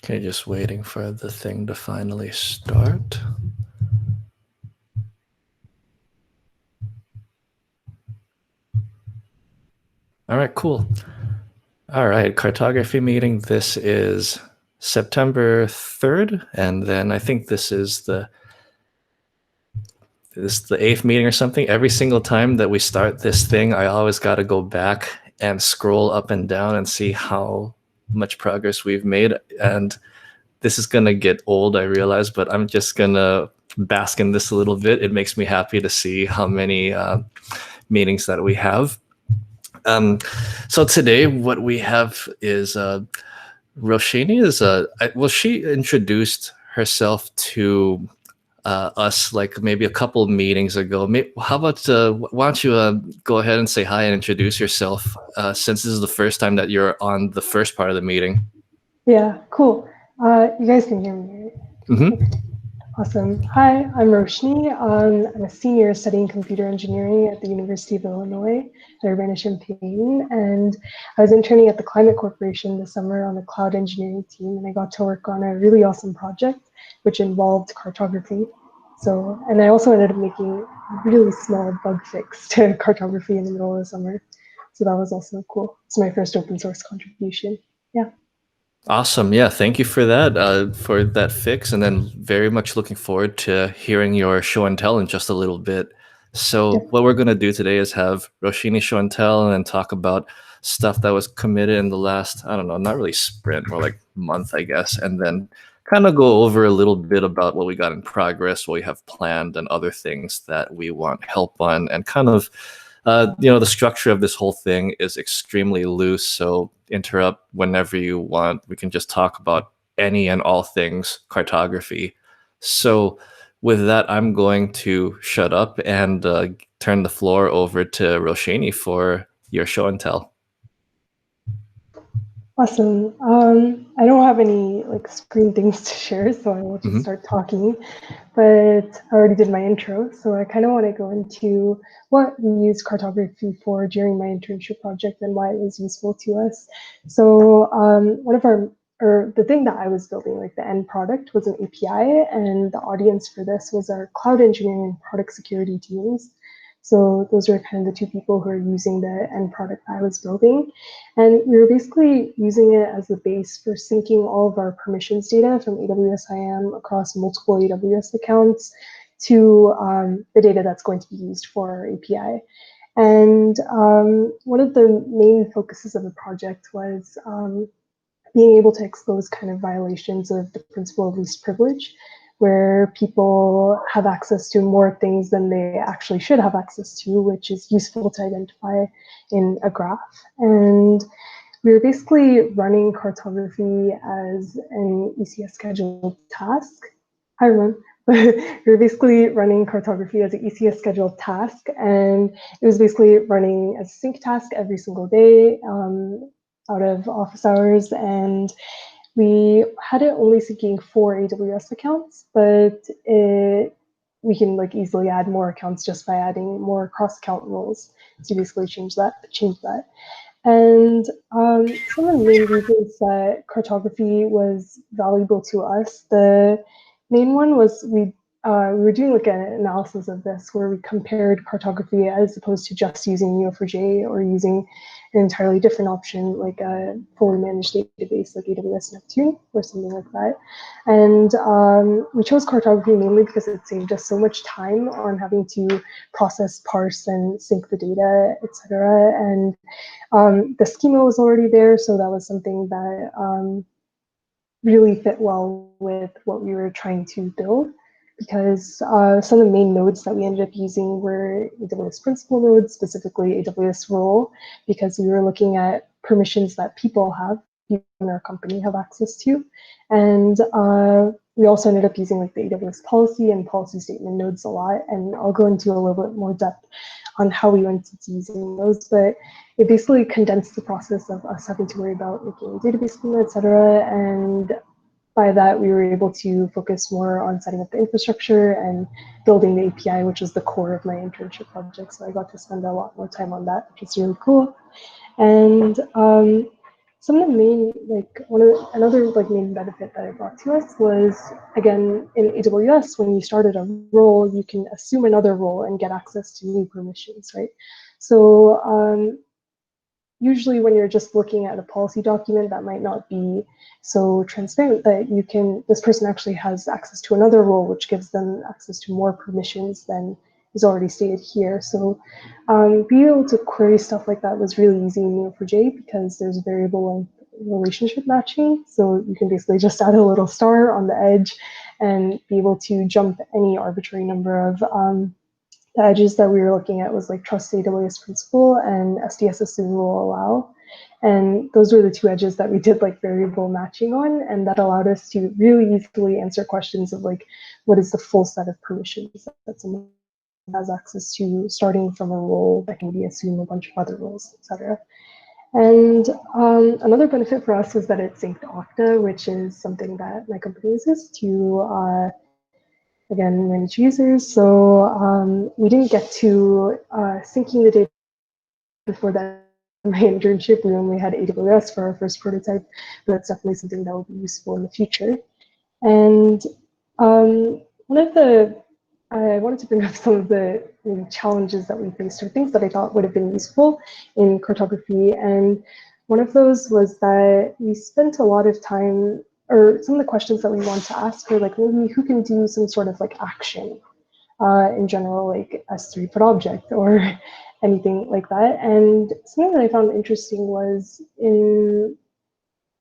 Okay, just waiting for the thing to finally start. All right, cool. All right, cartography meeting. This is September 3rd, and then I think this is the 8th meeting or something. Every single time that we start this thing, I always got to go back and scroll up and down and see how much progress we've made. And this is going to get old, I realize, but I'm just going to bask in this a little bit. It makes me happy to see how many meetings that we have. So today what we have is Roshini is she introduced herself to us like maybe a couple of meetings ago. How about why don't you go ahead and say hi and introduce yourself, since this is the first time that you're on the first part of the meeting. Yeah, cool. You guys can hear me, right? Mm-hmm. Awesome. Hi, I'm Roshni. I'm a senior studying computer engineering at the University of Illinois at Urbana-Champaign, and I was interning at the Climate Corporation this summer on the cloud engineering team, and I got to work on a really awesome project which involved cartography. And I also ended up making a really small bug fix to cartography in the middle of the summer. So that was also cool. It's my first open source contribution. Yeah. Awesome. Yeah, thank you for that fix, and then very much looking forward to hearing your show and tell in just a little bit. So what we're going to do today is have Roshini show and tell and then talk about stuff that was committed in the last, I don't know, not really sprint, more like month, I guess, and then kind of go over a little bit about what we got in progress, what we have planned, and other things that we want help on, and kind of the structure of this whole thing is extremely loose, so interrupt whenever you want. We can just talk about any and all things cartography. So with that, I'm going to shut up and turn the floor over to Roshini for your show and tell. Awesome. I don't have any screen things to share, so I will just start talking. But I already did my intro, so I kind of want to go into what we used cartography for during my internship project and why it was useful to us. So the thing that I was building, like the end product, was an API, and the audience for this was our cloud engineering and product security teams. So those were kind of the two people who are using the end product I was building. And we were basically using it as the base for syncing all of our permissions data from AWS IAM across multiple AWS accounts to the data that's going to be used for our API. And one of the main focuses of the project was being able to expose kind of violations of the principle of least privilege, where people have access to more things than they actually should have access to, which is useful to identify in a graph. And we were basically running cartography as an ECS scheduled task. Hi, everyone. We were basically running cartography as an ECS scheduled task, and it was basically running as a sync task every single day out of office hours. And we had it only syncing 4 AWS accounts, but we can easily add more accounts just by adding more cross-account roles. So basically change that. And some of the main reasons that cartography was valuable to us, the main one was we were doing an analysis of this where we compared cartography as opposed to just using Neo4j or using an entirely different option like a fully managed database like AWS Neptune or something like that. And we chose cartography mainly because it saved us so much time on having to process, parse, and sync the data, etc. And the schema was already there, so that was something that really fit well with what we were trying to build, because some of the main nodes that we ended up using were AWS principal nodes, specifically AWS role, because we were looking at permissions that people in our company have access to. And we also ended up using the AWS policy and policy statement nodes a lot, and I'll go into a little bit more depth on how we went into using those, but it basically condensed the process of us having to worry about making a database schema, et cetera. And by that, we were able to focus more on setting up the infrastructure and building the API, which is the core of my internship project. So I got to spend a lot more time on that, which is really cool. And some of the main, like another like main benefit that it brought to us was, again, in AWS, when you started a role, you can assume another role and get access to new permissions, right? So usually when you're just looking at a policy document, that might not be so transparent that this person actually has access to another role, which gives them access to more permissions than is already stated here. So being able to query stuff like that was really easy in Neo4j because there's variable length relationship matching. So you can basically just add a little star on the edge and be able to jump any arbitrary number of the edges that we were looking at was like trust AWS principal and SDS assume will allow. And those were the two edges that we did like variable matching on. And that allowed us to really easily answer questions of like, what is the full set of permissions that someone has access to, starting from a role that can be assumed a bunch of other roles, etc. And another benefit for us was that it synced Okta, which is something that my company uses to again, manage users. So we didn't get to syncing the data before that. In my internship, we only had AWS for our first prototype, but that's definitely something that will be useful in the future. And I wanted to bring up some of the challenges that we faced or things that I thought would have been useful in cartography. And one of those was that we spent a lot of time, or some of the questions that we want to ask are like, maybe who can do some sort of like action in general, like S3 put object or anything like that. And something that I found interesting was in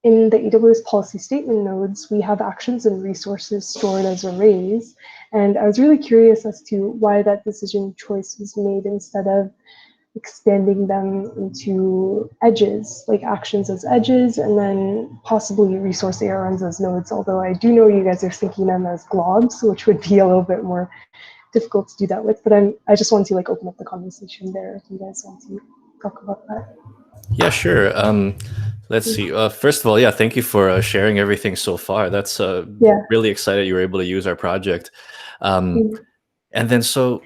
the AWS policy statement nodes, we have actions and resources stored as arrays. And I was really curious as to why that decision choice was made instead of expanding them into edges, like actions as edges, and then possibly resource ARNs as nodes. Although I do know you guys are thinking them as globs, which would be a little bit more difficult to do that with. But I just want to like open up the conversation there if you guys want to talk about that. Yeah, sure. Let's see. First of all, yeah, thank you for sharing everything so far. That's Yeah. really excited you were able to use our project. And then, so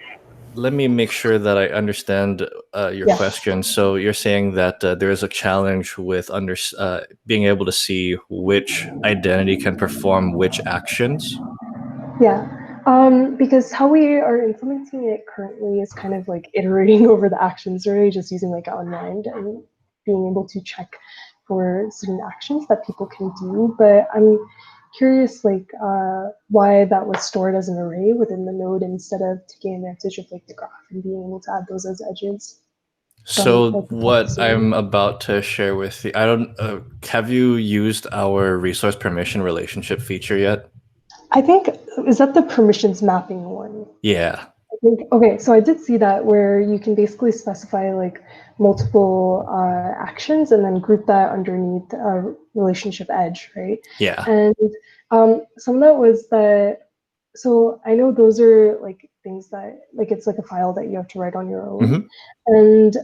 let me make sure that I understand your Yes. question. So you're saying that there is a challenge with being able to see which identity can perform which actions. Yeah. Because how we are implementing it currently is kind of like iterating over the actions, really just using like unwind and being able to check for certain actions that people can do. But I'm curious, like, why that was stored as an array within the node instead of taking advantage of like the graph and being able to add those as edges from So like the policy what I'm statement. about to share with you, I don't, have you used our resource permission relationship feature yet? I think, is that the permissions mapping one? Yeah. Okay, so I did see that where you can basically specify like multiple actions and then group that underneath a relationship edge, right? Yeah. And some of that was that, so I know those are like things that, like it's like a file that you have to write on your own. Hmm. And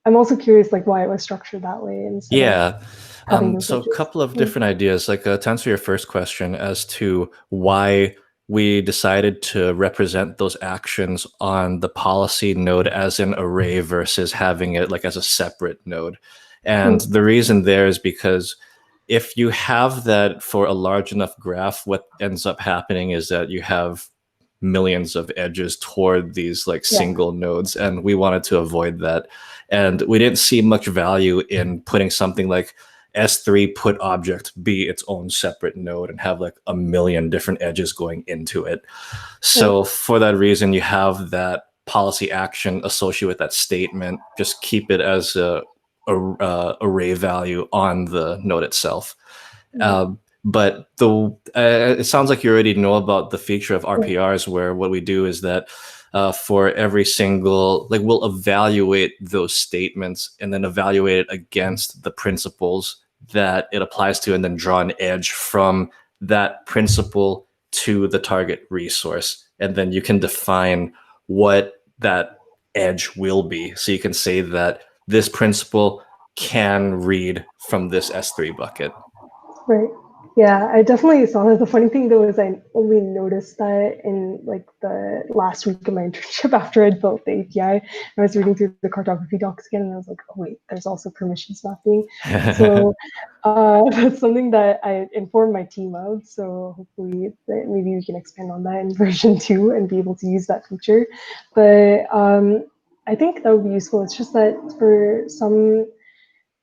I'm also curious like why it was structured that way instead of Yeah. having those So a edges. couple of different ideas, like to answer your first question as to why we decided to represent those actions on the policy node as an array versus having it like as a separate node. And Mm, the reason there is because if you have that for a large enough graph, what ends up happening is that you have millions of edges toward these like yeah, single nodes, and we wanted to avoid that. And we didn't see much value in putting something like S3 put object be its own separate node and have like a million different edges going into it. right, So for that reason, you have that policy action associated with that statement. Just keep it as a array value on the node itself. mm, But it sounds like you already know about the feature of yeah, RPRs, where what we do is that for every single, like we'll evaluate those statements and then evaluate it against the principles that it applies to, and then draw an edge from that principle to the target resource. And then you can define what that edge will be. So you can say that this principle can read from this S3 bucket. right. Yeah, I definitely saw that. The funny thing though is I only noticed that in like the last week of my internship after I'd built the API. I was reading through the cartography docs again and I was like, oh wait, there's also permissions mapping. So that's something that I informed my team of. So hopefully maybe we can expand on that in version 2 and be able to use that feature. But I think that would be useful. It's just that for some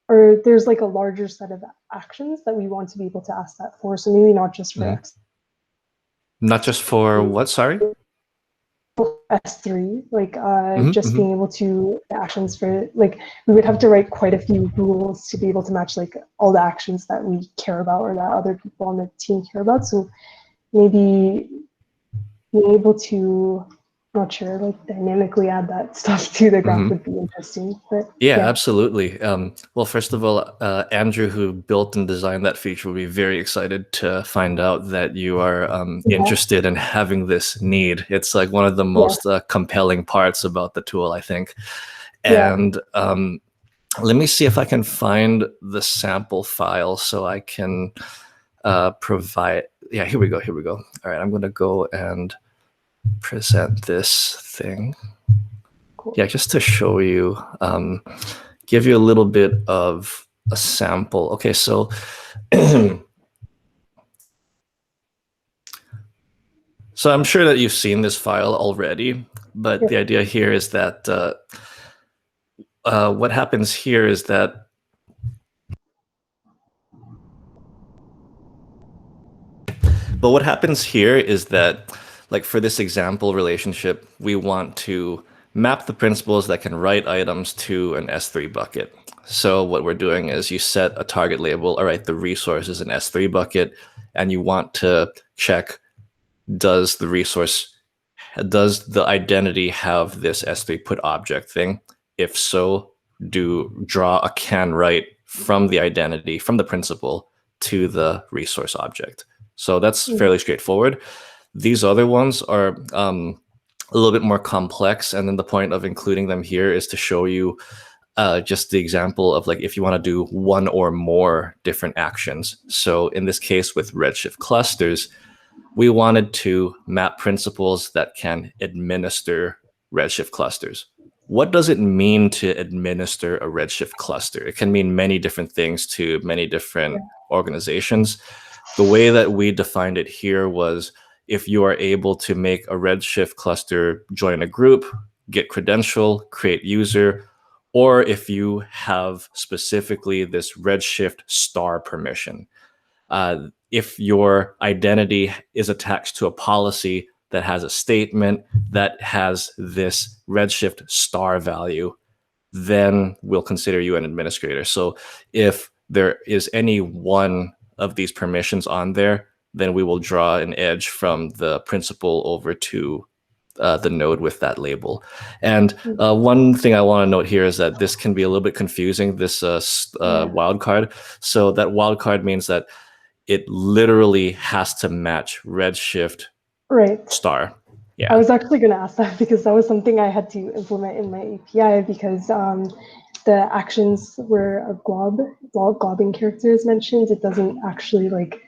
or there's like a larger set of actions that we want to be able to ask that for. So maybe not just for Mhm. Not just for what, sorry? S3, like just Hmm. being able to actions for like we would have to write quite a few rules to be able to match like all the actions that we care about or that other people on the team care about. So maybe being able to, not sure, like dynamically add that stuff to the graph Hmm. would be interesting. But Yeah, yeah, absolutely. Well, first of all, Andrew, who built and designed that feature, will be very excited to find out that you are yeah, interested in having this need. It's like one of the yeah, most compelling parts about the tool, I think. yeah, And let me see if I can find the sample file so I can provide. Yeah, here we go. Here we go. All right, I'm going to go and present this thing. cool. Yeah, just to show you, give you a little bit of a sample. Okay, so so I'm sure that you've seen this file already, but Yeah, the idea here is that what happens here is that but what happens here is that, like for this example relationship, we want to map the principles that can write items to an S3 bucket. So what we're doing is you set a target label, all right, the resource is an S3 bucket, and you want to check, does the resource, does the identity have this S3 put object thing? If so, draw a can write from the identity, from the principal to the resource object. So that's mm, fairly straightforward. These other ones are a little bit more complex. And then the point of including them here is to show you just the example of like if you want to do one or more different actions. So in this case with Redshift clusters, we wanted to map principles that can administer Redshift clusters. What does it mean to administer a Redshift cluster? It can mean many different things to many different yeah, organizations. The way that we defined it here was if you are able to make a Redshift cluster join a group, get credential, create user, or if you have specifically this Redshift star permission. If your identity is attached to a policy that has a statement that has this Redshift star value, then we'll consider you an administrator. So if there is any one of these permissions on there, then we will draw an edge from the principal over to the node with that label. And mm, one thing I want to note here is that this can be a little bit confusing, this yeah, wildcard. So that wildcard means that it literally has to match Redshift right. star. I Yeah. was actually going to ask that because that was something I had to implement in my API because the actions where a globbing character is mentioned, it doesn't actually like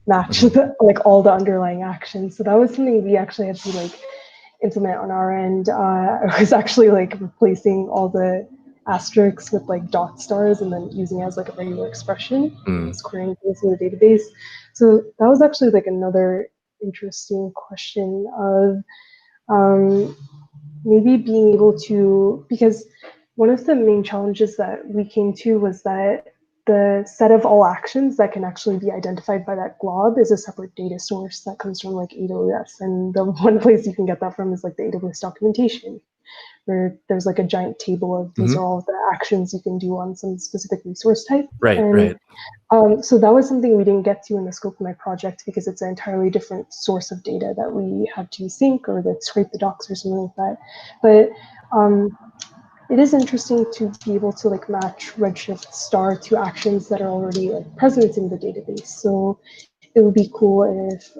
match Mhm. the, like all the underlying actions. So that was something we actually had to like implement on our end. I was actually like replacing all the asterisks with like dot stars and then using it as like a regular expression when I Mm. was querying things in the database. So that was actually like another interesting question of um, maybe being able to, because one of the main challenges that we came to was that the set of all actions that can actually be identified by that glob is a separate data source that comes from like AWS. And the one place you can get that from is like the AWS documentation, where there's like a giant table of these are Mhm. all the actions you can do on some specific resource type. Right, And right. so that was something we didn't get to in the scope of my project because it's an entirely different source of data that we had to sync or that scrape the docs or something like that. But it is interesting to be able to like match Redshift star to actions that are already like present in the database. So it would be cool if,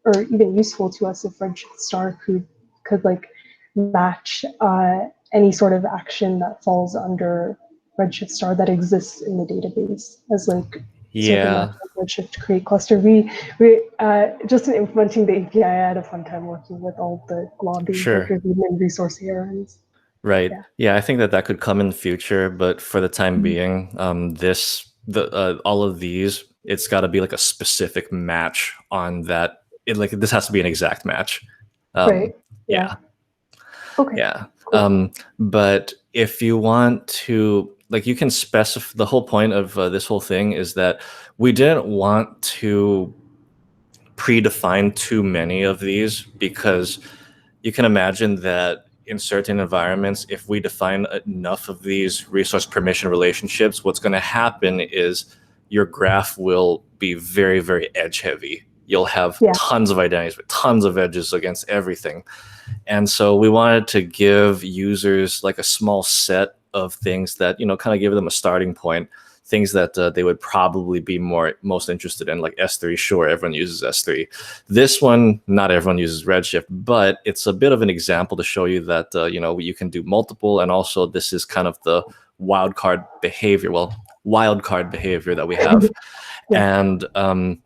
or even useful to us if Redshift star could like match any sort of action that falls under Redshift star that exists in the database as like So the Yeah, natural redshift create cluster. We just in implementing the API, I had a fun time working with all the logging, like sure. reviewing and resource errands. Right. Yeah. Yeah, I think that that could come in the future, but for the time Mhm. being, the all of these, it's got to be like a specific match on that. Like this has to be an exact match. Right. Yeah, Yeah. Okay. yeah. Cool. But if you want to, like, you can specify. The whole point of this whole thing is that we didn't want to predefine too many of these because you can imagine that in certain environments, if we define enough of these resource permission relationships, what's going to happen is your graph will be very, very edge heavy. You'll have Yeah. tons of identities with tons of edges against everything. And so we wanted to give users like a small set of things that, kind of give them a starting point, things that they would probably be most interested in, like S3. Sure, everyone uses S3. This one, not everyone uses Redshift, but it's a bit of an example to show you that, you can do multiple. And also this is kind of the wildcard behavior. Well, wildcard behavior that we have. Yeah. And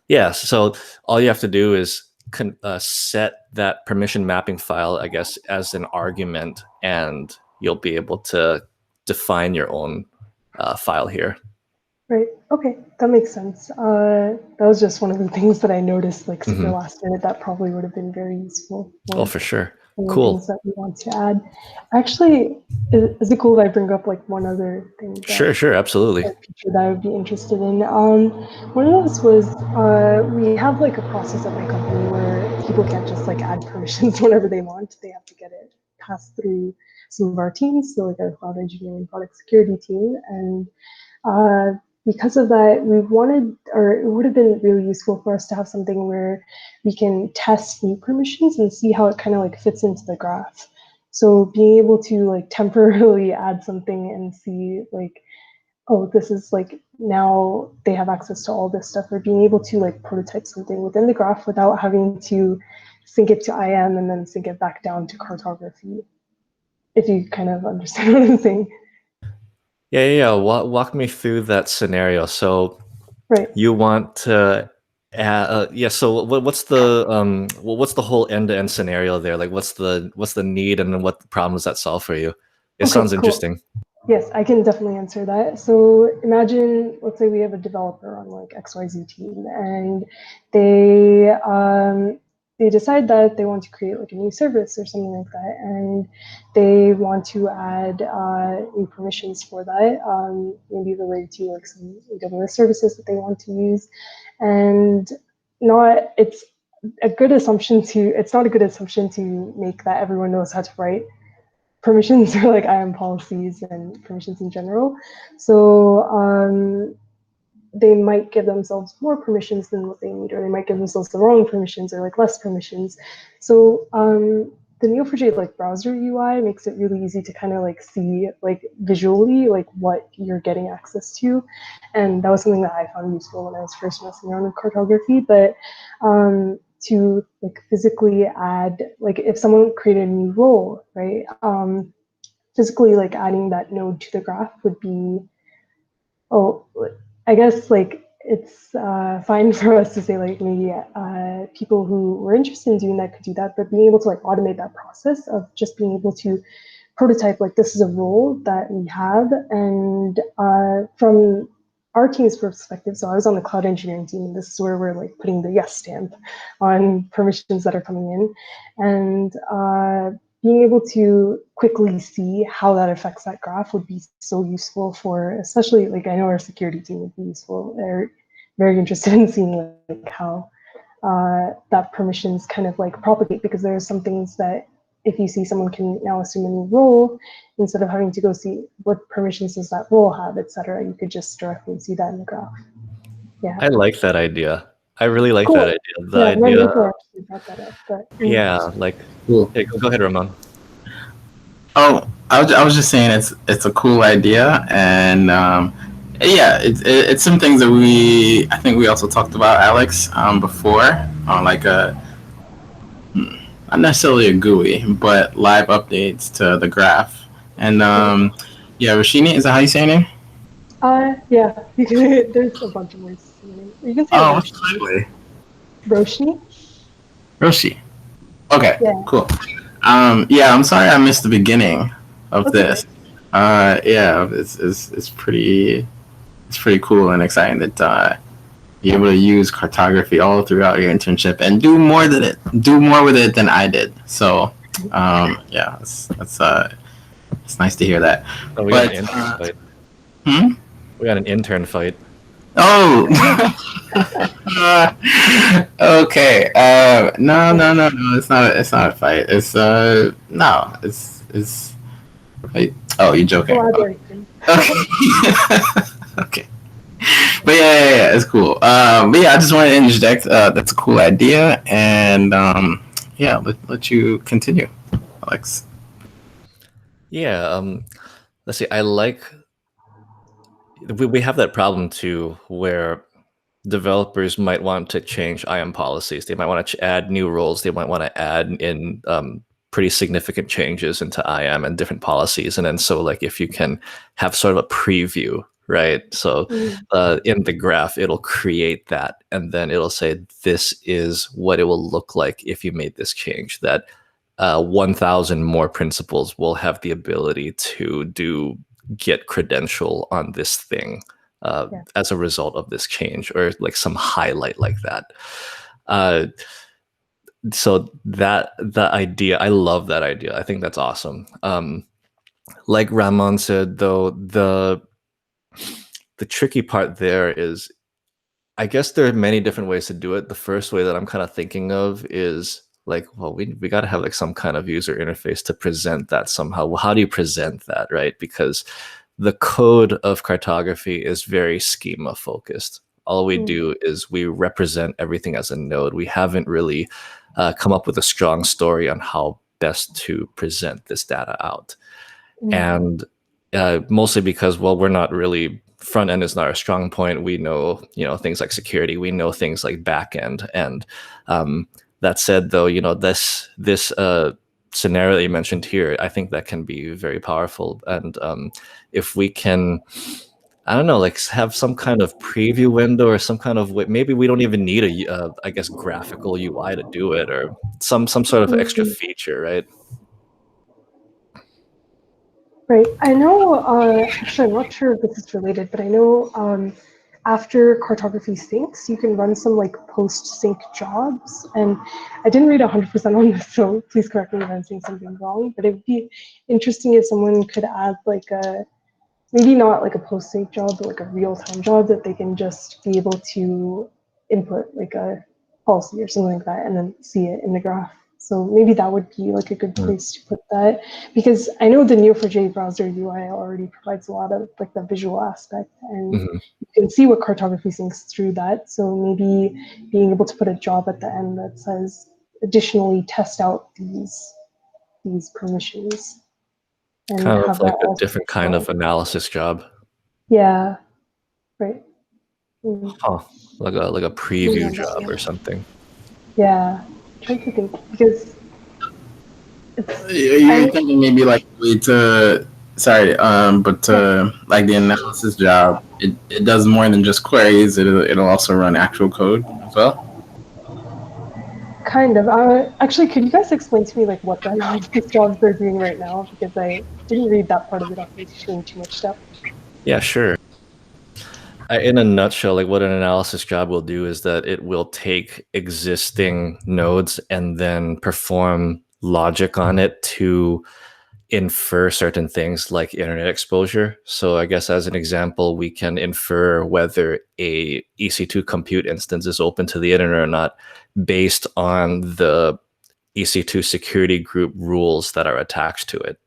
yeah, so all you have to do is set that permission mapping file, I guess, as an argument, and you'll be able to define your own file here. Right. Okay. That makes sense. That was just one of the things that I noticed, like super Hmm. last minute. That probably would have been very useful Oh, for for sure. some of the things Cool. that we want to add. Actually, is it cool if I bring up like one other thing that Sure, sure, absolutely. a feature that I would be interested in? One of those was we have like a process at my company where people can't just like add permissions whenever they want. They have to get it passed through some of our teams, so like our cloud engineering product security team, and uh, because of that, we wanted, or it would have been really useful for us to have something where we can test new permissions and see how it kind of like fits into the graph. So being able to like temporarily add something and see like, oh, this is like now they have access to all this stuff, or being able to like prototype something within the graph without having to sync it to IM and then sync it back down to cartography. If you kind of understand what I'm saying. Yeah, yeah, yeah. Walk me through that scenario. So Right. you want to yeah, so what's the whole end-to-end scenario there? Like what's the need and then what problem does that solve for you? It Okay, sounds cool. interesting. Yes, I can definitely answer that. So imagine, let's say we have a developer on like XYZ team, and they they decide that they want to create like a new service or something like that, and they want to add new permissions for that, maybe related to like some AWS services that they want to use, and not it's a good assumption to it's not a good assumption to make that everyone knows how to write permissions or like IAM policies and permissions in general. So they might give themselves more permissions than what they need, or they might give themselves the wrong permissions or like less permissions. So the Neo4j like browser UI makes it really easy to kind of like see like visually like what you're getting access to, and that was something that I found useful when I was first messing around with cartography. But to like physically add, like if someone created a new role, right? Physically like adding that node to the graph would be, oh, I guess like it's fine for us to say like maybe people who were interested in doing that could do that, but being able to like automate that process of just being able to prototype like this is a role that we have, and from our team's perspective, so I was on the cloud engineering team, and this is where we're like putting the yes stamp on permissions that are coming in, and being able to quickly see how that affects that graph would be so useful for, especially like I know our security team would be useful. They're very interested in seeing like how that permissions kind of like propagate, because there are some things that if you see someone can now assume a new role, instead of having to go see what permissions does that role have, etc., you could just directly see that in the graph. Yeah. I like that idea. I really like that Cool. idea. The Yeah, my idea, mentor actually brought that up, but yeah, like, Cool. hey, go ahead, Ramon. Oh, I was just saying it's a cool idea, and yeah, it's some things that I think we also talked about, Alex, before on like a not necessarily a GUI, but live updates to the graph. And yeah, Rashini, is that how you say your name? Yeah, there's a bunch of ways to say my name. You can say it Oh, what's Roshni. the way? Roshni? Roshi. Okay, Yeah, cool. Yeah, I'm sorry I missed the beginning of that's okay. this. Yeah, it's pretty cool and exciting that you're able to use cartography all throughout your internship and do more with it than I did. So, yeah, it's nice to hear that. Oh, we got an But intern fight. hmm? We got an intern fight. Oh, okay. No. It's not a fight. It's no. It's. Wait. Oh, you're joking. Collaboration. Okay. Okay. But yeah, it's cool. But yeah, I just wanted to interject. That's a cool idea, and yeah, let you continue, Alex. Yeah. Let's see. I like. We have that problem too, where developers might want to change IAM policies. They might want to add new roles. They might want to add in pretty significant changes into IAM and different policies. And then so like if you can have sort of a preview, right? So in the graph, it'll create that, and then it'll say this is what it will look like if you made this change. That 1,000 more principals will have the ability to do get credential on this thing Yeah. as a result of this change, or like some highlight like that. So that the idea, I love that idea. I think that's awesome. Like Ramon said, though, the tricky part there is, I guess there are many different ways to do it. The first way that I'm kind of thinking of is like, well, we got to have like some kind of user interface to present that somehow. Well, how do you present that, right? Because the code of cartography is very schema focused. All we do is we represent everything as a node. We haven't really come up with a strong story on how best to present this data out. And mostly because, well, we're not really, front end is not our strong point. We know, things like security. We know things like back end. And that said, though, this scenario that you mentioned here, I think that can be very powerful. And if we can, I don't know, like have some kind of preview window or some kind of way, maybe we don't even need I guess, graphical UI to do it, or some sort of extra feature, right? Right. I know, actually, I'm not sure if this is related, but I know after cartography syncs, you can run some like post-sync jobs. And I didn't read 100% on this, so please correct me if I'm saying something wrong. But it would be interesting if someone could add like maybe not like a post-sync job, but like a real-time job that they can just be able to input like a policy or something like that and then see it in the graph. So maybe that would be like a good place to put that, because I know the Neo4j browser UI already provides a lot of like the visual aspect, and you can see what cartography syncs through that. So maybe being able to put a job at the end that says additionally test out these permissions and Kind of have like that a also different kind of displayed. analysis job. Yeah, right. Huh. Like a preview job or something. Yeah, I'm trying to think, because You're thinking maybe like way to sorry, but like the analysis job, it does more than just queries. It'll also run actual code as well. kind of. Actually, could you guys explain to me like what the analysis jobs they're doing right now? Because I didn't read that part of it. I was doing too much stuff. Yeah, sure. In a nutshell, like what an analysis job will do is that it will take existing nodes and then perform logic on it to infer certain things like internet exposure. So I guess as an example, we can infer whether a EC2 compute instance is open to the internet or not based on the EC2 security group rules that are attached to it.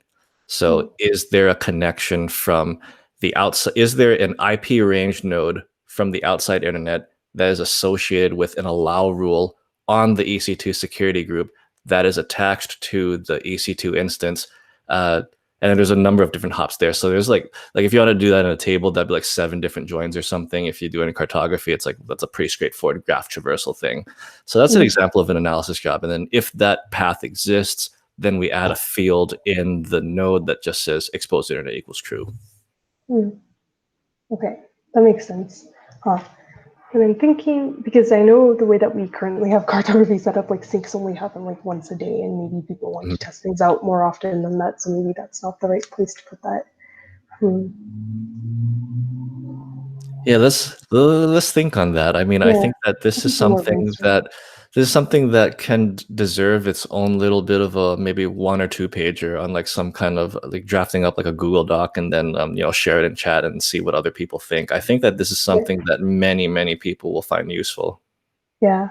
So is there a connection from the outside? Is there an IP range node from the outside internet that is associated with an allow rule on the EC2 security group that is attached to the EC2 instance? And then there's a number of different hops there. So there's like if you want to do that in a table, that'd be like 7 different joins or something. If you do it in cartography, it's like that's a pretty straightforward graph traversal thing. So that's an example of an analysis job. And then if that path exists, then we add a field in the node that just says exposed internet equals true. Okay, that makes sense. Huh. And I'm thinking, because I know the way that we currently have cartography set up, like syncs only happen like once a day, and maybe people want to test things out more often than that, so maybe that's not the right place to put that. Yeah, let's think on that. I mean, I Yeah, think that this is some more something brainstorming. that can deserve its own little bit of a maybe 1 or 2 pager on like some kind of like drafting up like a Google Doc and then share it in chat and see what other people think. I think that this is something that many people will find useful. Yeah,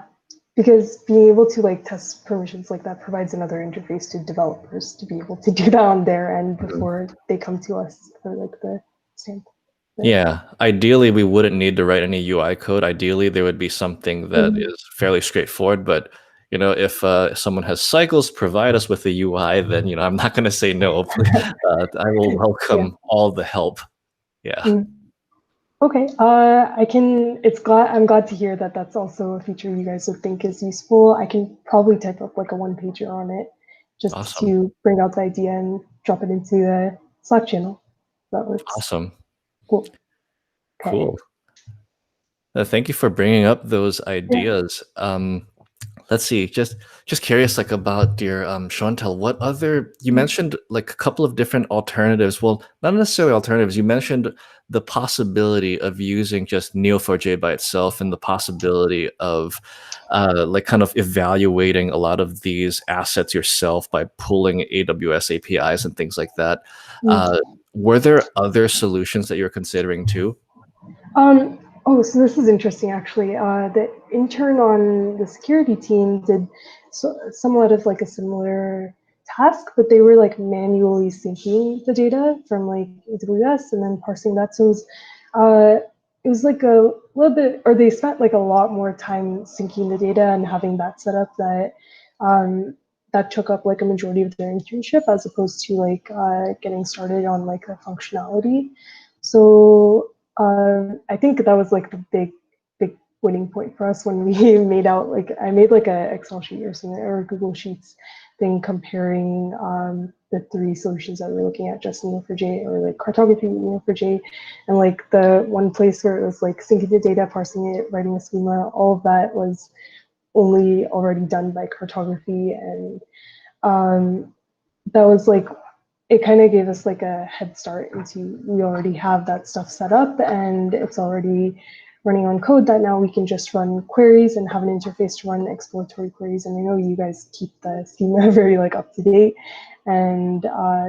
because being able to like test permissions like that provides another interface to developers to be able to do that on their end before they come to us for like the stamp. Yeah, ideally we wouldn't need to write any UI code. Ideally, there would be something that is fairly straightforward. But if someone has cycles, provide us with a UI, then I'm not going to say no. I will welcome all the help. Yeah. Okay, I'm glad to hear that that's also a feature you guys would think is useful. I can probably type up like a 1-pager on it just Awesome. to bring out the idea and drop it into the Slack channel. That works. Awesome. Cool. Okay. Cool. Thank you for bringing up those ideas. Let's see, just curious like about your show and tell. What other, you mentioned like a couple of different alternatives. Well, not necessarily alternatives. You mentioned the possibility of using just Neo4j by itself and the possibility of like kind of evaluating a lot of these assets yourself by pulling AWS APIs and things like that. Were there other solutions that you're considering too? Oh, so this is interesting actually. The intern on the security team did somewhat of like a similar task, but they were like manually syncing the data from like AWS and then parsing that. So it was like a little bit, or they spent like a lot more time syncing the data and having that set up that took up like a majority of their internship as opposed to like getting started on like the functionality. So I think that was like the big winning point for us when we made out like I made like a Excel sheet or something or Google Sheets thing comparing the 3 solutions that we're looking at, just Neo4j or like cartography Neo4j, and like the one place where it was like syncing the data, parsing it, writing a schema, all of that was only already done by cartography, and that was like it kind of gave us like a head start into we already have that stuff set up and it's already running on code that now we can just run queries and have an interface to run exploratory queries. And I know you guys keep the schema very like up to date, and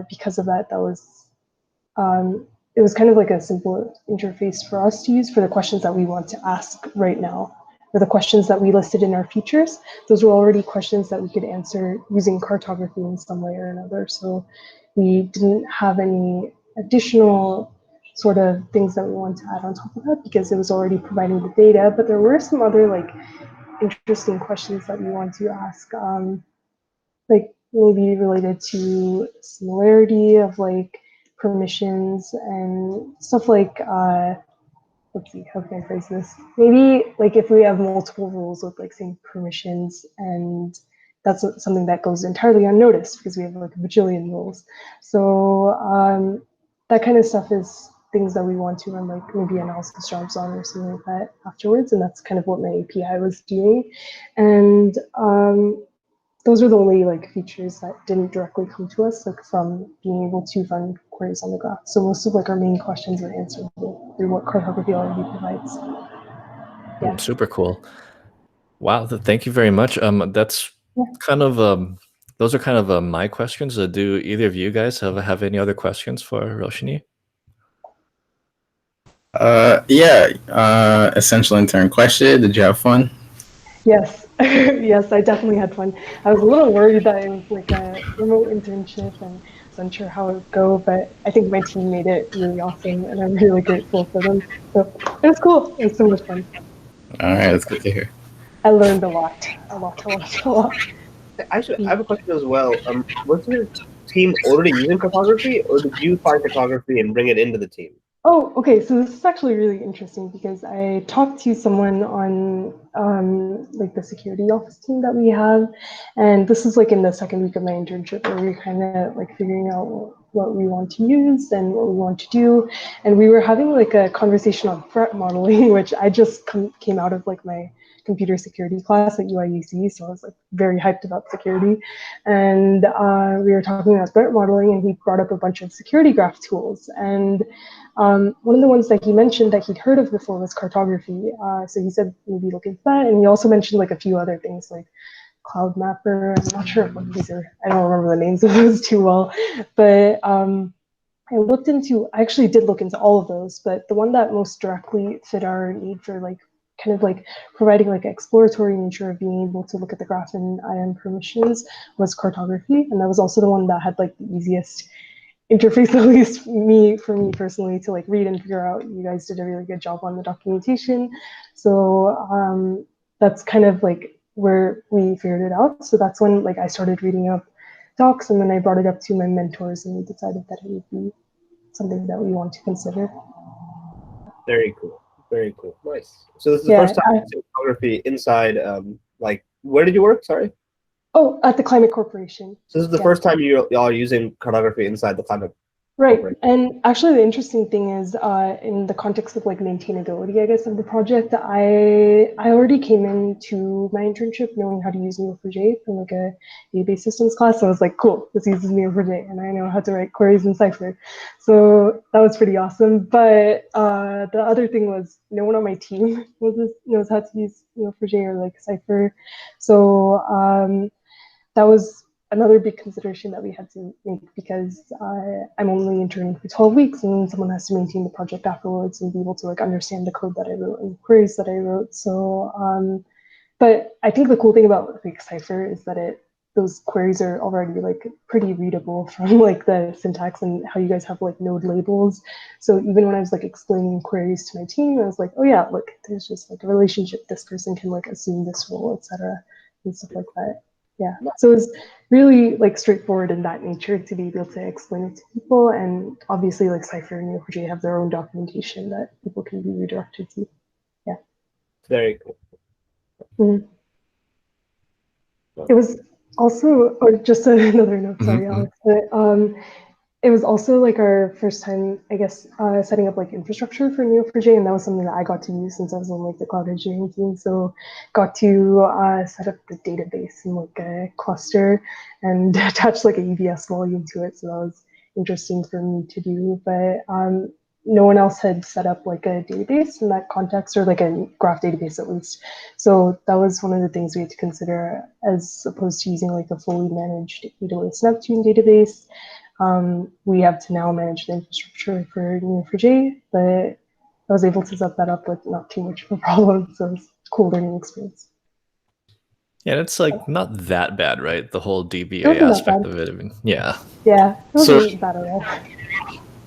because of that, it was kind of like a simple interface for us to use for the questions that we want to ask right now. For the questions that we listed in our features, those were already questions that we could answer using cartography in some way or another. So we didn't have any additional sort of things that we want to add on top of that because it was already providing the data. But there were some other like interesting questions that we want to ask, like maybe related to similarity of like permissions and stuff like let's see, how can I phrase this? Maybe like if we have multiple rules with like same permissions, and that's something that goes entirely unnoticed because we have like a bajillion rules. So that kind of stuff is things that we want to run like maybe analysis jobs on or something like that afterwards. And that's kind of what my API was doing. And those are the only like features that didn't directly come to us like from being able to run queries on the graph. So most of like our main questions are answered through what cartography already provides. Yeah. Super cool. Wow, thank you very much. That's kind of those are kind of my questions. Do either of you guys have any other questions for Roshni? Essential intern question. Did you have fun? Yes, yes, I definitely had fun. I was a little worried that it was like a remote internship and I was unsure how it would go, but I think my team made it really awesome and I'm really grateful for them. So it was cool. It was so much fun. All right, that's good to hear. I learned a lot, a lot, a lot, a lot. Actually, I have a question as well. Was your team already using cartography, or did you find cartography and bring it into the team? Oh, okay. So this is actually really interesting because I talked to someone on like the security office team that we have, and this is like in the second week of my internship where we're kind of like figuring out what we want to use and what we want to do, and we were having like a conversation on threat modeling, which I just came out of like my computer security class at UIUC, so I was like very hyped about security, and we were talking about threat modeling, and he brought up a bunch of security graph tools and one of the ones that he mentioned that he'd heard of before was cartography. So he said maybe look into that. And he also mentioned like a few other things like Cloud Mapper. I'm not sure what these are. I don't remember the names of those too well. But I actually did look into all of those, but the one that most directly fit our need for like kind of like providing like exploratory nature of being able to look at the graph in IAM permissions was cartography. And that was also the one that had like the easiest interface, at least for me personally, to like read and figure out. You guys did a really good job on the documentation, so that's kind of like where we figured it out. So that's when like I started reading up docs, and then I brought it up to my mentors, and we decided that it would be something that we want to consider. Very cool. Very cool. Nice. So this is the first time using photography inside. Like, where did you work? Sorry. Oh, at the Climate Corporation. So this is the first time you are using cartography inside the climate. Right. And actually, the interesting thing is, in the context of like maintainability, I guess, of the project, I already came into my internship knowing how to use Neo4j from like a database systems class. So I was like, cool, this uses Neo4j, and I know how to write queries in Cypher. So that was pretty awesome. But the other thing was, no one on my team knows how to use Neo4j or like Cypher. So that was another big consideration that we had to make because I'm only interning for 12 weeks and someone has to maintain the project afterwards and be able to like understand the code that I wrote and the queries that I wrote. So, but I think the cool thing about like Cypher is that those queries are already like pretty readable from like the syntax and how you guys have like node labels. So even when I was like explaining queries to my team, I was like, oh yeah, look, there's just like a relationship. This person can like assume this role, etc., and stuff like that. Yeah, so it's really like straightforward in that nature to be able to explain it to people, and obviously like Cypher and Neo4j have their own documentation that people can be redirected to. Yeah. Very cool. Mm-hmm. It was also, or just another note, sorry, Alex, but it was also like our first time, I guess, setting up like infrastructure for Neo4j, and that was something that I got to use since I was on like the cloud engineering team. So got to set up the database in like a cluster and attach like a EBS volume to it. So that was interesting for me to do, but no one else had set up like a database in that context, or like a graph database at least. So that was one of the things we had to consider as opposed to using like a fully managed AWS Neptune database. We have to now manage the infrastructure for Neo4j, but I was able to set that up with not too much of a problem, so it's a cool learning experience. Yeah, it's like not that bad, right? The whole DBA aspect of it. I mean, yeah. Yeah, it wasn't bad at all.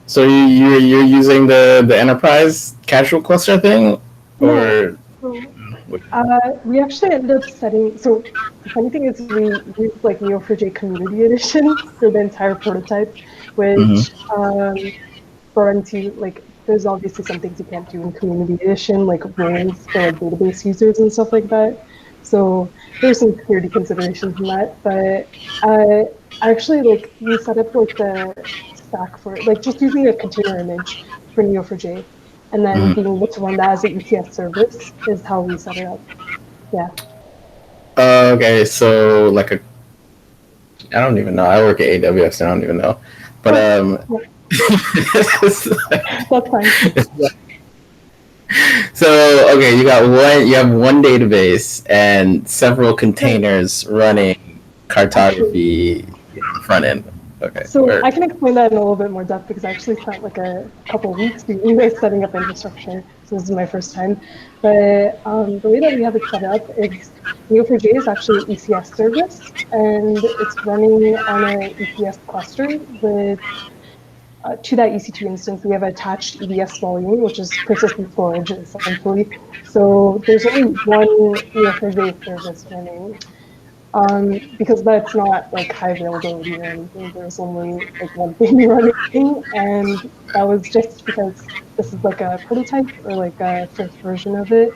So you're using the enterprise casual cluster thing, or? No. We actually ended up setting. So the funny thing is, we used like Neo4j Community Edition for the entire prototype, which for into like. There's obviously some things you can't do in Community Edition, like roles for like database users and stuff like that. So there's some security considerations in that, but actually like we set up like the stack for like just using a container image for Neo4j, and then being able to run that as an ECS service is how we set it up. Yeah. Okay, so like I don't even know. I work at AWS, I don't even know, but That's fine. So okay, you have one database and several containers running cartography front end. Okay. So I can explain that in a little bit more depth because I actually spent like a couple of weeks doing this, setting up infrastructure. So this is my first time. But the way that we have it set up is Neo4j is actually an ECS service, and it's running on an ECS cluster with to that EC2 instance, we have attached EBS volume, which is persistent storage, essentially. So there's only one Neo4j service running. because that's not like high availability or anything. There's only like one thing running, and that was just because this is like a prototype or like a first version of it.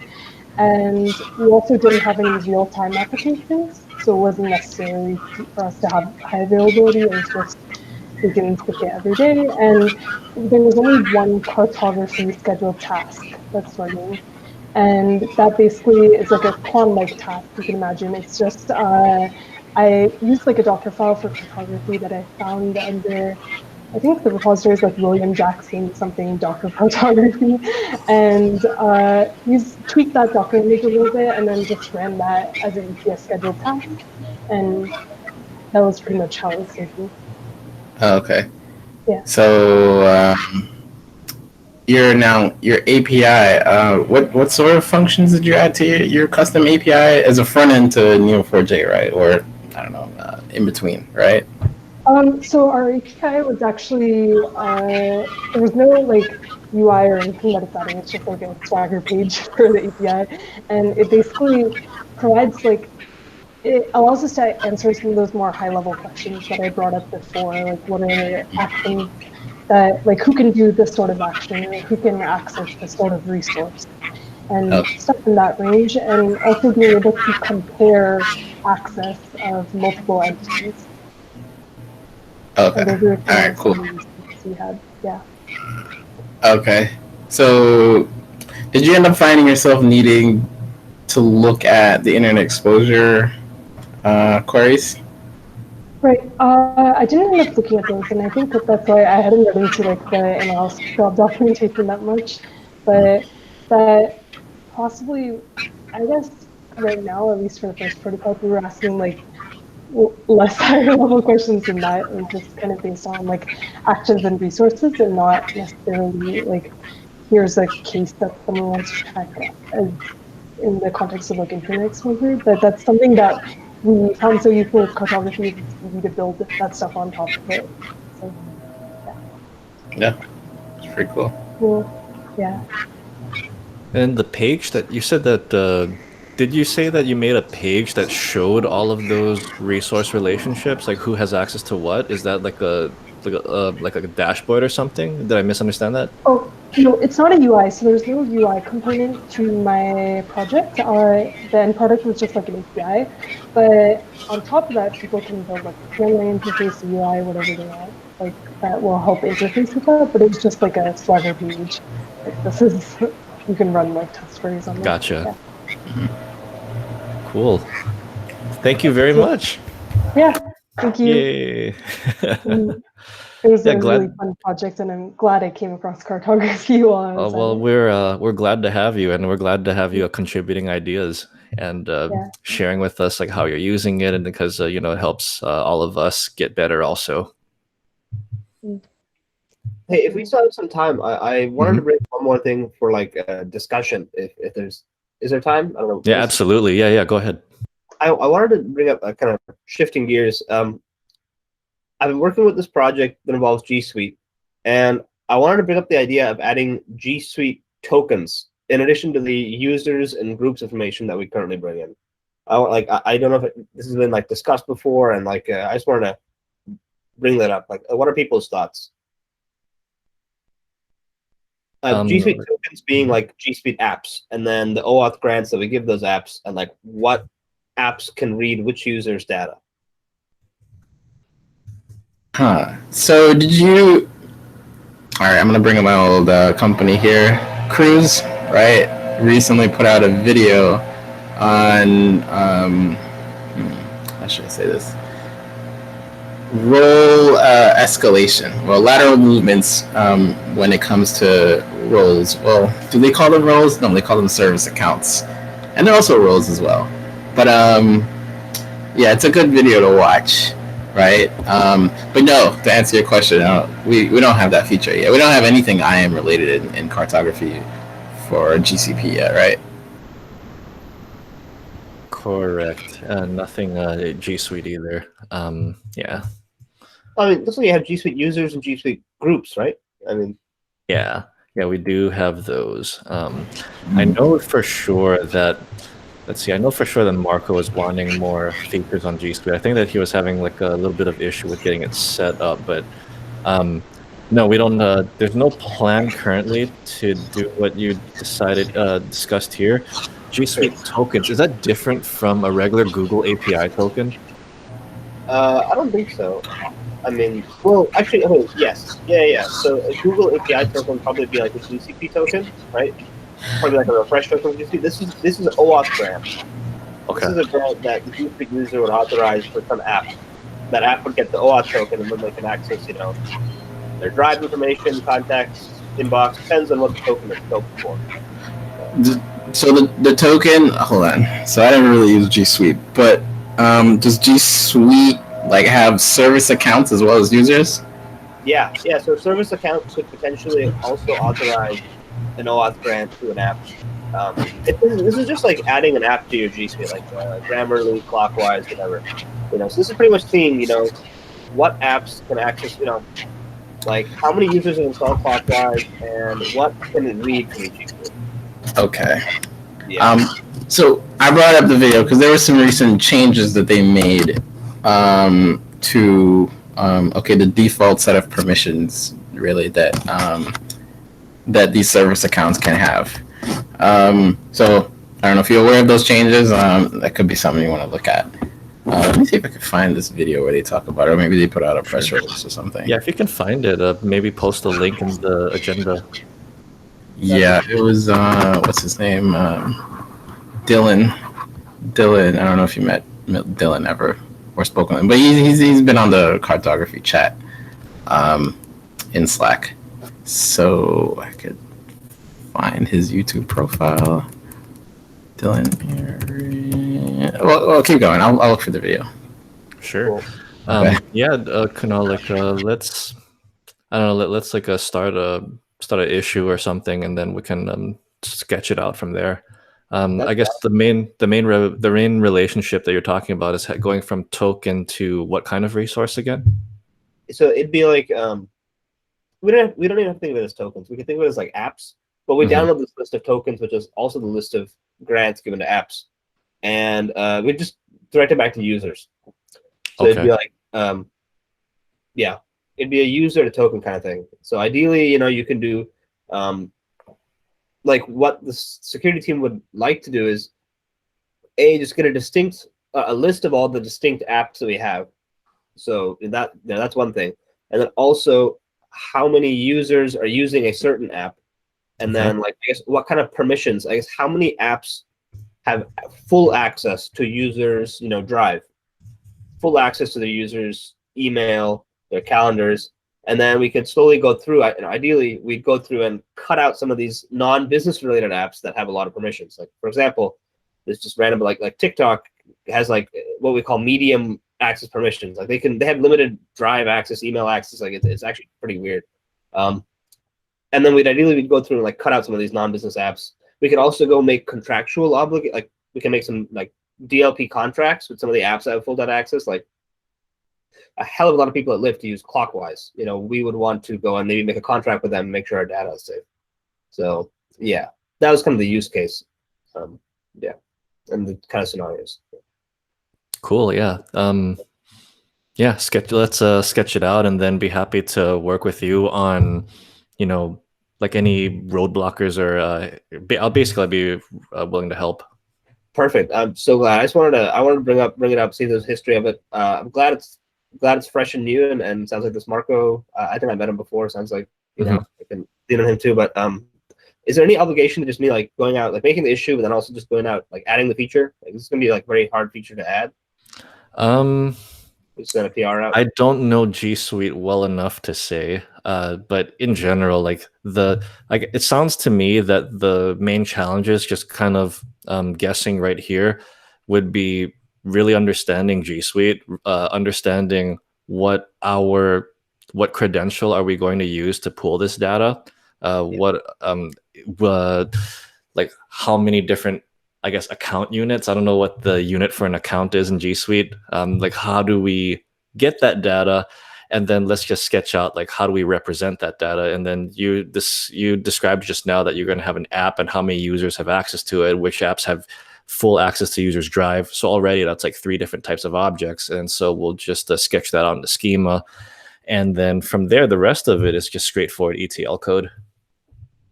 And we also didn't have any real-time applications, so it wasn't necessary for us to have high availability. It was just we can pick it every day, and there was only one cartography scheduled task that's running. And that basically is like a cron-like task, you can imagine. It's just, I used like a Docker file for cartography that I found under, I think the repository is like William Jackson something Docker cartography, and tweaked that Docker image a little bit, and then just ran that as an EPS scheduled task, and that was pretty much how it was thinking. Oh, okay. Yeah. So your API. What sort of functions did you add to your custom API as a front end to Neo4j, right? Or I don't know, in between, right? So our API was actually there was no like UI or anything that it's adding. It's just like a Swagger page for the API, and it basically provides like it allows us to answer some of those more high level questions that I brought up before, like what are actions that like who can do this sort of action, or who can access this sort of resource, and stuff in that range, and also being able to compare access of multiple entities. Okay. And those are All right. Cool. we had. Yeah. Okay. So, did you end up finding yourself needing to look at the internet exposure queries? Right. I didn't end up looking at those, and I think that's why I hadn't gotten into like the analysis job documentation that much. But that possibly, I guess, right now, at least for the first prototype, we were asking like less higher level questions than that, and just kind of based on like actions and resources, and not necessarily like here's a case that someone wants to check as in the context of like internet exposure. But that's something that we found so useful with cartography. It's easy to build that stuff on top of it. So yeah, it's pretty cool. Yeah. And the page that you said that did you say that you made a page that showed all of those resource relationships, like who has access to what? Is that like a dashboard or something? Did I misunderstand that? Oh no, it's not a UI. So there's no UI component to my project. The end product was just like an API, but on top of that, people can build like a CLI interface, UI, whatever they want. Like that will help interface with that. But it was just like a Swagger page. Like this is you can run like test queries on this. Gotcha. Yeah. Cool. Thank you very much. Yeah, thank you. Yay. It was a really fun project, and I'm glad I came across cartography while I was well, we're glad to have you, and we're glad to have you contributing ideas and sharing with us like how you're using it, and because it helps all of us get better also. Hey, if we still have some time, I wanted to bring one more thing for like a discussion. If is there time? I don't know. Yeah, absolutely. Yeah. Go ahead. I wanted to bring up a kind of shifting gears. I've been working with this project that involves G Suite, and I wanted to bring up the idea of adding G Suite tokens in addition to the users and groups information that we currently bring in. I don't know if this has been like discussed before, and like I just wanted to bring that up. Like, what are people's thoughts? G Suite tokens being like G Suite apps, and then the OAuth grants that we give those apps, and like what apps can read which user's data. So did you? All right, I'm gonna bring up my old company here, Cruise. Right, recently put out a video on how should I say this? Role escalation. Well, lateral movements when it comes to roles. Well, do they call them roles? No, they call them service accounts, and they're also roles as well. But yeah, it's a good video to watch. Right, but no. To answer your question, we don't have that feature yet. We don't have anything IAM related in cartography for GCP yet, right? Correct. Nothing G Suite either. Yeah. I mean, looks like you have G Suite users and G Suite groups, right? I mean, yeah, we do have those. I know for sure that let's see. I know for sure that Marco was wanting more features on G Suite. I think that he was having like a little bit of issue with getting it set up, but no, we don't. There's no plan currently to do what you discussed here. G Suite tokens, is that different from a regular Google API token? I don't think so. I mean, well, actually, oh, yes, yeah. So a Google API token would probably be like a GCP token, right? Probably like a refresh token. This is an OAuth grant. Okay. This is a grant that the G Suite user would authorize for some app. That app would get the OAuth token, and then they can access, their drive information, contacts, inbox. Depends on what the token is built for. So the token, hold on. So I didn't really use G Suite, but does G Suite like have service accounts as well as users? Yeah. So service accounts could potentially also authorize an OAuth grant to an app. This is just like adding an app to your G Suite, like Grammarly, Clockwise, whatever. So this is pretty much seeing, what apps can access, like how many users are installed Clockwise and what can it read from your G Suite. Okay. Yeah. So I brought up the video because there were some recent changes that they made to the default set of permissions really that that these service accounts can have. So I don't know if you're aware of those changes. That could be something you want to look at. Let me see if I can find this video where they talk about it, or maybe they put out a press release or something. Yeah, if you can find it, maybe post a link in the agenda. Yeah, it was what's his name? Dylan. I don't know if you met Dylan ever or spoken to him, but he's been on the cartography chat in Slack. So I could find his YouTube profile. Dylan. Well, keep going. I'll look for the video. Sure. Cool. Okay. Yeah, Kunal, like let's I don't know, let's like start an issue or something, and then we can sketch it out from there. I guess the main relationship that you're talking about is going from token to what kind of resource again? So it'd be like we don't even have to think of it as tokens. We can think of it as like apps. But we download this list of tokens, which is also the list of grants given to apps, and we just direct it back to users. So it'd be like, it'd be a user to token kind of thing. So ideally, you can do, like what the security team would like to do is, just get a list of all the distinct apps that we have. So that's one thing, and then also how many users are using a certain app. And then, like, I guess, what kind of permissions? I guess how many apps have full access to users, Drive, full access to the users' email, their calendars, and then we could slowly go through. And ideally, we'd go through and cut out some of these non-business related apps that have a lot of permissions. Like, for example, it's just random, like TikTok has like what we call medium access permissions. Like they have limited Drive access, email access. Like it's actually pretty weird. And then we'd go through and like cut out some of these non-business apps. We could also go make contractual like we can make some like DLP contracts with some of the apps that have full data access. Like a hell of a lot of people at Lyft use Clockwise. We would want to go and maybe make a contract with them and make sure our data is safe. So yeah, that was kind of the use case. And the kind of scenarios. Cool. Yeah. Let's sketch it out, and then be happy to work with you on like any roadblockers, or I'll basically be willing to help. Perfect. I'm so glad. I wanted to bring it up, see the history of it. I'm glad it's fresh and new, and sounds like this Marco. I think I met him before. Sounds like I can lean on him too. But is there any obligation to just me like going out, like making the issue, but then also just going out, like adding the feature? Like, this is gonna be like very hard feature to add. Just send a PR out. I don't know G Suite well enough to say, but in general, it sounds to me that the main challenges, just kind of guessing right here, would be really understanding G Suite, understanding what credential are we going to use to pull this data, like how many different, I guess, account units. I don't know what the unit for an account is in G Suite. Like, how do we get that data? And then let's just sketch out, like, how do we represent that data? And then you described just now that you're going to have an app and how many users have access to it, which apps have full access to user's drive. So already that's like 3 different types of objects. And so we'll just sketch that out in the schema. And then from there, the rest of it is just straightforward ETL code.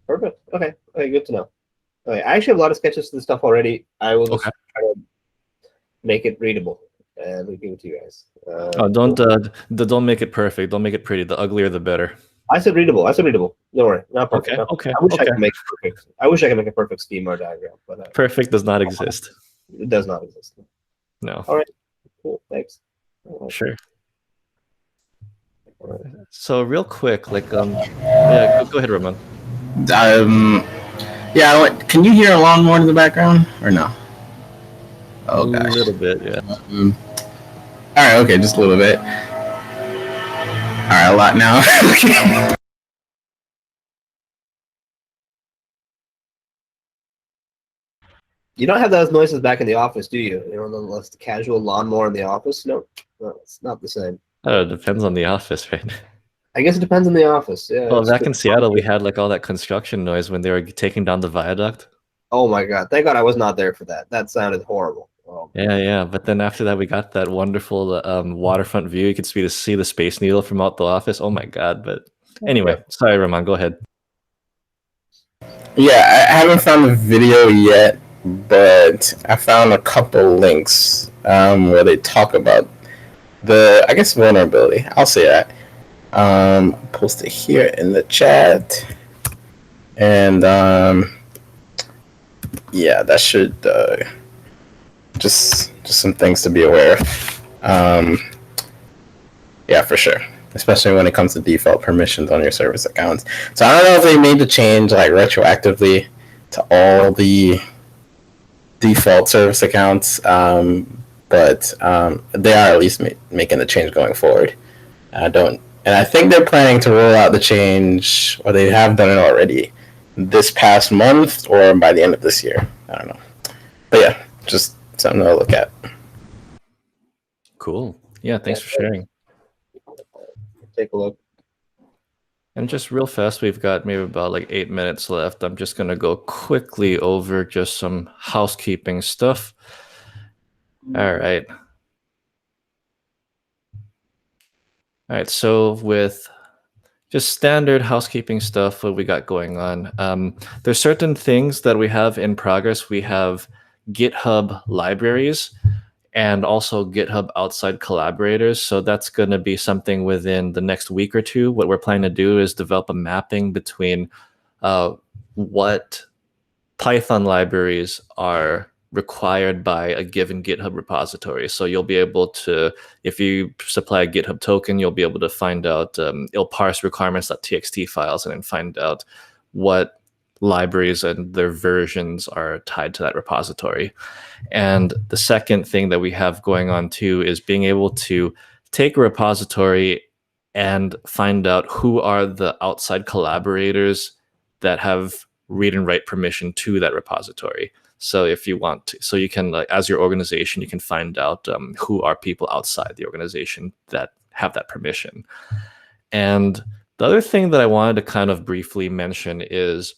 Perfect. Okay. Okay, good to know. Okay, I actually have a lot of sketches to this stuff already. I will just try to make it readable and we'll give it to you guys. Don't make it perfect. Don't make it pretty. The uglier, the better. I said readable. Don't worry. Not perfect. Okay. I wish I could make it perfect. I wish I could make a perfect schema or diagram, but perfect does not exist. It does not exist. No. All right. Cool. Thanks. Sure. So real quick, like yeah, go ahead, Ramon. Yeah, can you hear a lawnmower in the background or no? Oh gosh. A little bit, yeah. All right, okay, just a little bit. All right, a lot now. You don't have those noises back in the office, do you? You know, the less casual lawnmower in the office? No, it's not the same. It depends on the office, right? I guess it depends on the office. Yeah. Well, back in Seattle, we had like all that construction noise when they were taking down the viaduct. Oh my God! Thank God I was not there for that. That sounded horrible. Oh. Yeah. But then after that, we got that wonderful waterfront view. You could see the Space Needle from out the office. Oh my God! But anyway, sorry, Ramon, go ahead. Yeah, I haven't found the video yet, but I found a couple links where they talk about I guess vulnerability. I'll say that. Post it here in the chat, and yeah, that should just some things to be aware of. Yeah, for sure, especially when it comes to default permissions on your service accounts. So I don't know if they made the change like retroactively to all the default service accounts, but they are at least making the change going forward. And I think they're planning to roll out the change, or they have done it already, this past month or by the end of this year. I don't know. But yeah, just something to look at. Cool. Yeah, thanks for sharing. Take a look. And just real fast, we've got maybe about like 8 minutes left. I'm just going to go quickly over just some housekeeping stuff. All right. All right, so with just standard housekeeping stuff, what we got going on, there's certain things that we have in progress. We have GitHub libraries and also GitHub outside collaborators. So that's going to be something within the next week or two. What we're planning to do is develop a mapping between what Python libraries are required by a given GitHub repository. So you'll be able to, if you supply a GitHub token, you'll be able to find out, it'll parse requirements.txt files and then find out what libraries and their versions are tied to that repository. And the second thing that we have going on too is being able to take a repository and find out who are the outside collaborators that have read and write permission to that repository. So if you want to, so you can, as your organization, you can find out who are people outside the organization that have that permission. And the other thing that I wanted to kind of briefly mention is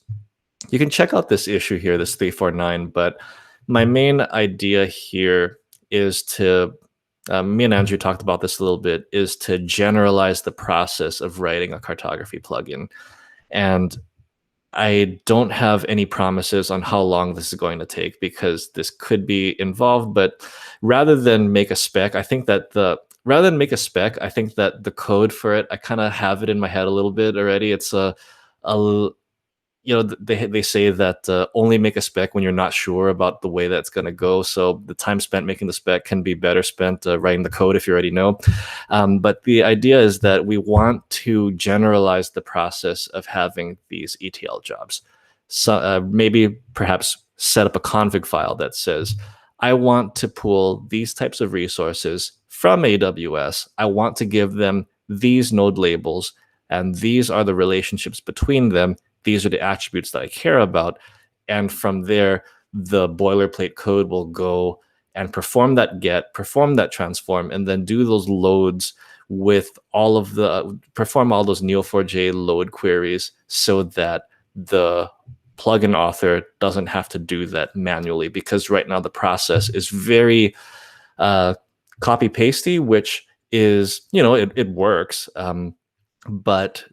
you can check out this issue here, this 349, but my main idea here is to, me and Andrew talked about this a little bit, is to generalize the process of writing a cartography plugin. And I don't have any promises on how long this is going to take because this could be involved, but rather than make a spec, I think that the code for it, I kind of have it in my head a little bit already. It's they say that only make a spec when you're not sure about the way that's going to go. So the time spent making the spec can be better spent writing the code if you already know. But the idea is that we want to generalize the process of having these ETL jobs. So maybe perhaps set up a config file that says, I want to pull these types of resources from AWS. I want to give them these node labels, and these are the relationships between them. These are the attributes that I care about. And from there, the boilerplate code will go and perform that get, perform that transform, and then do those loads with perform all those Neo4j load queries so that the plugin author doesn't have to do that manually, because right now the process is very copy pasty, which is, it works, but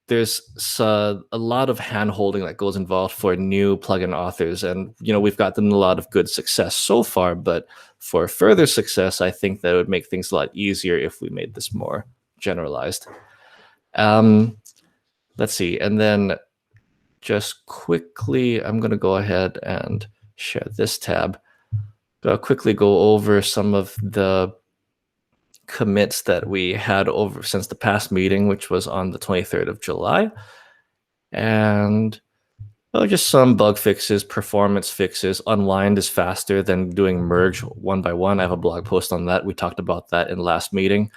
there's a lot of hand holding that goes involved for new plugin authors, and we've gotten a lot of good success so far, but for further success, I think that it would make things a lot easier if we made this more generalized. Let's see, and then just quickly, I'm going to go ahead and share this tab. I'll quickly go over some of the commits that we had over since the past meeting, which was on the 23rd of July. And just some bug fixes, performance fixes. Unwind is faster than doing merge one by one. I have a blog post on that. We talked about that in last meeting.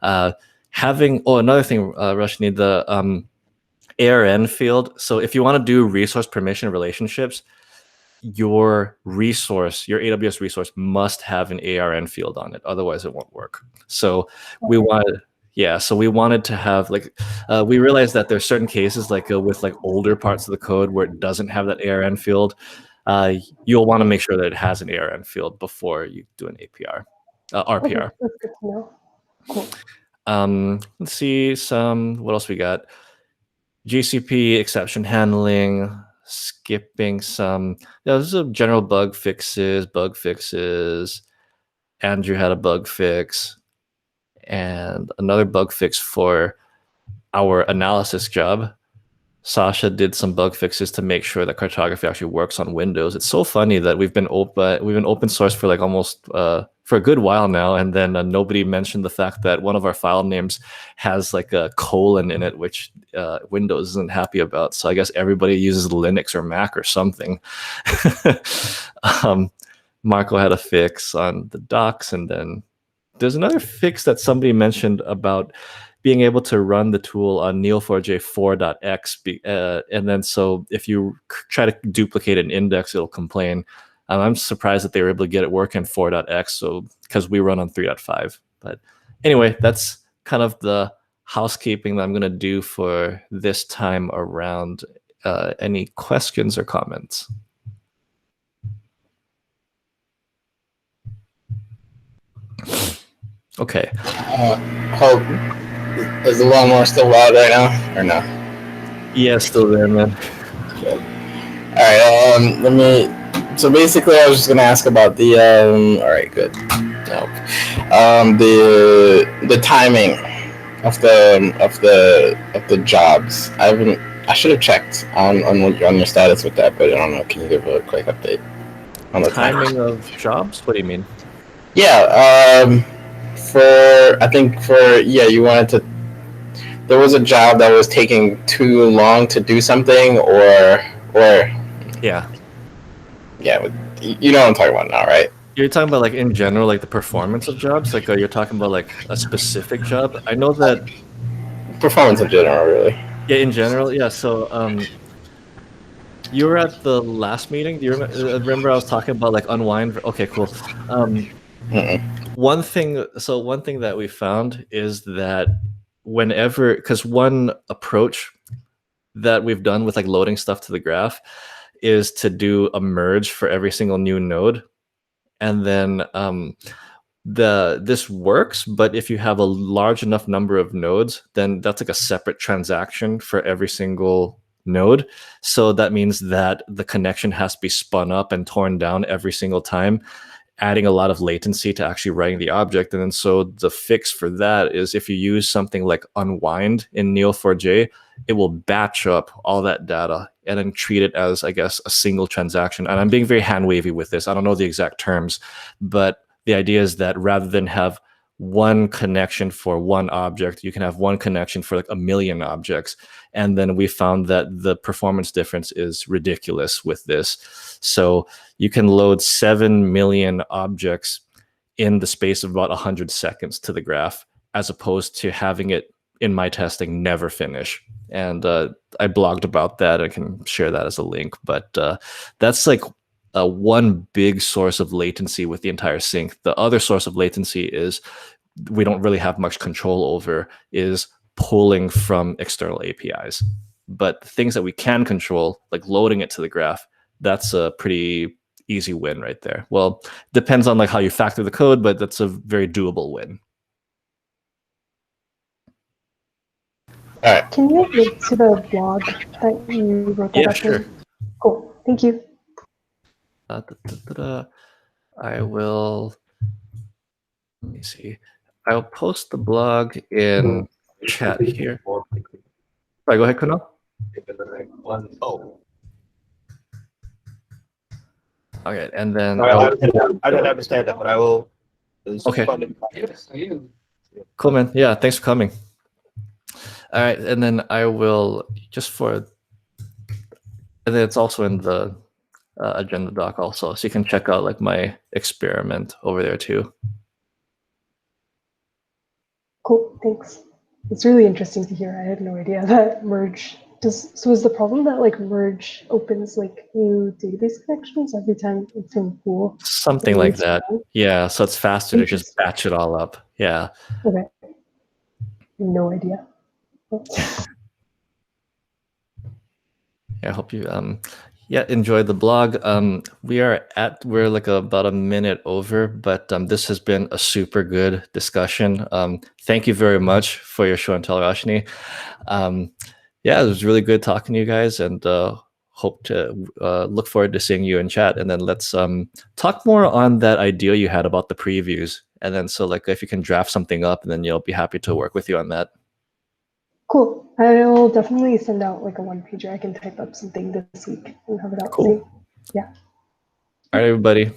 Another thing, Rashni, the ARN field. So if you want to do resource permission relationships, your AWS resource must have an ARN field on it. Otherwise, it won't work. So we wanted to have we realized that there's certain cases with older parts of the code where it doesn't have that ARN field. You'll want to make sure that it has an ARN field before you do an RPR. Okay, that's good to know. Cool. Let's see what else we got. GCP exception handling, skipping some. This is general bug fixes. Andrew had a bug fix, and another bug fix for our analysis job. Sasha did some bug fixes to make sure that cartography actually works on Windows. It's so funny that we've been open source for almost for a good while now, and then nobody mentioned the fact that one of our file names has a colon in it, which Windows isn't happy about. So I guess everybody uses Linux or Mac or something. Marco had a fix on the docs, and then there's another fix that somebody mentioned about being able to run the tool on Neo4j 4.x, and then so if you try to duplicate an index, it'll complain. I'm surprised that they were able to get it working 4.x, so because we run on 3.5. But anyway, that's kind of the housekeeping that I'm going to do for this time around. Any questions or comments? Okay. Hope, is the lawnmower still loud right now, or no? Yeah, still there, man. Good. All right. Let me. So basically, I was just gonna ask about the. All right. Good. Nope. The timing of the jobs. I should have checked on your status with that, but I don't know. Can you give a quick update on the timing of jobs? What do you mean? Yeah. You wanted to. There was a job that was taking too long to do something, or. Yeah. Yeah, you know what I'm talking about now, right? You're talking about in general, the performance of jobs. You're talking about a specific job. I know that performance in general, really. Yeah, in general, yeah. So, you were at the last meeting. Do you remember I was talking about unwind? Okay, cool. One thing that we found is that because one approach that we've done with loading stuff to the graph is to do a merge for every single new node, and then this works, but if you have a large enough number of nodes, then that's a separate transaction for every single node. So that means that the connection has to be spun up and torn down every single time, adding a lot of latency to actually writing the object. And then so the fix for that is if you use something like unwind in Neo4j, it will batch up all that data and then treat it as, I guess, a single transaction. And I'm being very hand wavy with this. I don't know the exact terms, but the idea is that rather than have one connection for one object, you can have one connection for a million objects. And then we found that the performance difference is ridiculous with this. So you can load 7 million objects in the space of about 100 seconds to the graph, as opposed to having it, in my testing, never finish. And I blogged about that. I can share that as a link. But that's one big source of latency with the entire sync. The other source of latency is we don't really have much control over is pulling from external APIs. but the things that we can control, like loading it to the graph, that's a pretty easy win right there. Well, depends on like how you factor the code, but that's a very doable win. All right. Can you link to the blog that you wrote that Yeah, up sure. in? Cool. Thank you. I will. Let me see. I'll post the blog in chat here. Right, go ahead, Kunal. Oh. Okay, and then I don't understand that, but I will. Okay. Fun. Cool, man. Yeah, thanks for coming. All right, and then I will and then it's also in the agenda doc also, so you can check out like my experiment over there too. Cool. Thanks. It's really interesting to hear. I had no idea that merge so is the problem that like merge opens like new database connections every time it's in pool? Something like that. Yeah, so it's faster to just batch it all up. Yeah. Okay. No idea. I hope you enjoyed the blog. We're like about a minute over, but this has been a super good discussion. Thank you very much for your show and tell, Rashni. Yeah, it was really good talking to you guys, and hope to look forward to seeing you in chat. And then let's talk more on that idea you had about the previews. And then so like if you can draft something up, and then you'll be happy to work with you on that. Cool. I'll definitely send out like a one-pager. I can type up something this week and have it out. Cool. Yeah. All right, everybody.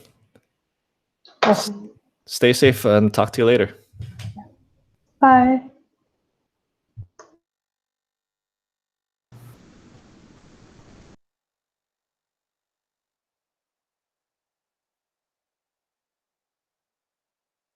Awesome. Stay safe and talk to you later. Bye.